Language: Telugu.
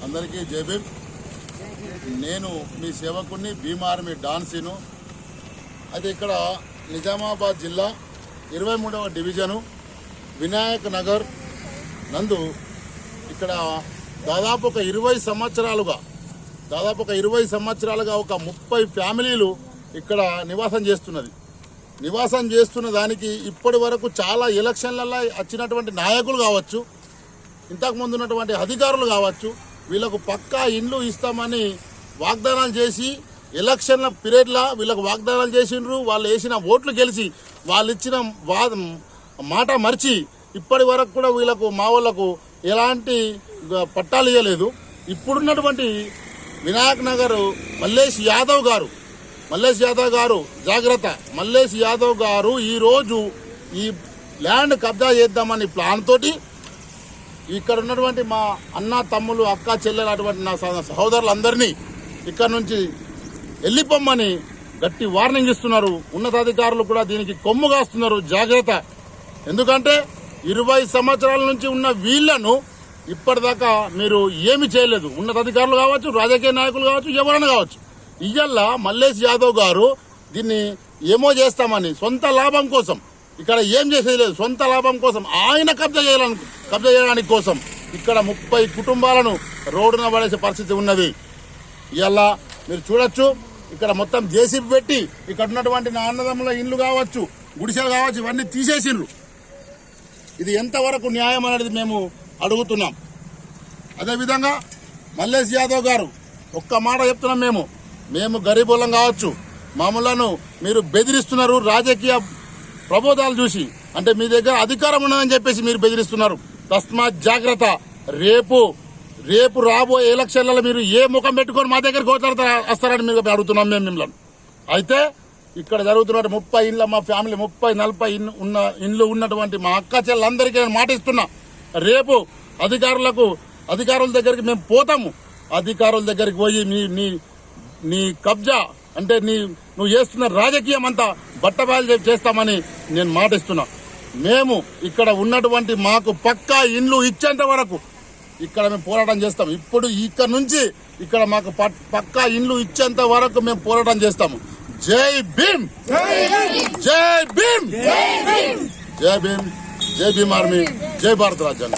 అందరికీ జై భీమ్. నేను మీ సేవకుడిని భీమ్ ఆర్మీ డాన్సీను. అది ఇక్కడ నిజామాబాద్ జిల్లా 23వ డివిజను వినాయక్ నగర్ నందు ఇక్కడ దాదాపు ఒక 20 సంవత్సరాలుగా ఒక 30 ఫ్యామిలీలు ఇక్కడ నివాసం చేస్తున్న దానికి ఇప్పటి వరకు చాలా ఎలక్షన్లలో వచ్చినటువంటి నాయకులు కావచ్చు, ఇంతకుముందు ఉన్నటువంటి అధికారులు కావచ్చు, వీళ్ళకు పక్కా ఇండ్లు ఇస్తామని వాగ్దానాలు చేసి ఎలక్షన్ల పీరియడ్లో వీళ్ళకు వాగ్దానాలు చేసిండ్రు. వాళ్ళు వేసిన ఓట్లు గెలిచి వాళ్ళు ఇచ్చిన మాట మర్చి ఇప్పటి వరకు కూడా వీళ్ళకు మా వాళ్ళకు ఎలాంటి పట్టాలు ఇవ్వలేదు. ఇప్పుడున్నటువంటి వినాయక్ నగర్ మల్లేష్ యాదవ్ గారు జాగ్రత్త, మల్లేష్ యాదవ్ గారు ఈరోజు ఈ ల్యాండ్ కబ్జా చేద్దామని ప్లాన్ తోటి ఇక్కడ ఉన్నటువంటి మా అన్న తమ్ములు అక్క చెల్లెలు అటువంటి నా సహోదరులందరినీ ఇక్కడ నుంచి వెళ్ళిపోమ్మని గట్టి వార్నింగ్ ఇస్తున్నారు. ఉన్నతాధికారులు కూడా దీనికి కొమ్ము కాస్తున్నారు. జాగ్రత్త. ఎందుకంటే 20 సంవత్సరాల నుంచి ఉన్న వీళ్లను ఇప్పటిదాకా మీరు ఏమి చేయలేదు. ఉన్నతాధికారులు కావచ్చు, రాజకీయ నాయకులు కావచ్చు, ఎవరైనా కావచ్చు. ఇయ్యల్ల మల్లేష్ యాదవ్ గారు దీన్ని ఏమో చేస్తామని సొంత లాభం కోసం, ఇక్కడ ఏం చేసేది లేదు, సొంత లాభం కోసం ఆయన కబ్జా చేయడానికి కోసం ఇక్కడ 30 కుటుంబాలను రోడ్డున పడేసే పరిస్థితి ఉన్నది. ఇలా మీరు చూడొచ్చు, ఇక్కడ మొత్తం జేసీబీ పెట్టి ఇక్కడ ఉన్నటువంటి నా అన్నదమ్ముల ఇండ్లు కావచ్చు, గుడిసెలు కావచ్చు, ఇవన్నీ తీసేసిండ్రు. ఇది ఎంతవరకు న్యాయం అనేది మేము అడుగుతున్నాం. అదేవిధంగా మల్లేష్ యాదవ్ గారు ఒక్క మాట చెప్తున్నాం, మేము గరీబులం కావచ్చు, మామూలను మీరు బెదిరిస్తున్నారు. రాజకీయ ప్రబోధాలు చూసి, అంటే మీ దగ్గర అధికారం ఉన్నదని చెప్పేసి మీరు బెదిరిస్తున్నారు. తస్మాత్ జాగ్రత్త. రేపు రాబోయే ఎలక్షన్లలో మీరు ఏ ముఖం పెట్టుకొని మా దగ్గరికి వస్తారని మీరు అడుగుతున్నాం మేము మిమ్మల్ని. అయితే ఇక్కడ జరుగుతున్న 30 ఇండ్ల మా ఫ్యామిలీ 30-40 ఇండ్లు ఉన్నటువంటి మా అక్క చెల్లెలందరికీ నేను మాట ఇస్తున్నా. రేపు అధికారుల దగ్గరికి మేము పోతాము. అధికారుల దగ్గరికి పోయి నీ కబ్జా అంటే నువ్వు చేస్తున్న రాజకీయం అంతా బట్టబయలు చేస్తామని నేను మాటిస్తున్నా. మేము ఇక్కడ ఉన్నటువంటి మాకు పక్కా ఇండ్లు ఇచ్చేంత వరకు ఇక్కడ మేము పోరాటం చేస్తాం. ఇప్పుడు ఇక్కడ నుంచి ఇక్కడ మాకు పక్కా ఇండ్లు ఇచ్చేంత వరకు మేము పోరాటం చేస్తాము. జై భీమ్, జై భీమ్, జై భీమ్, జై భీమ్ ఆర్మీ, జై భారత రాజ్యాంగం.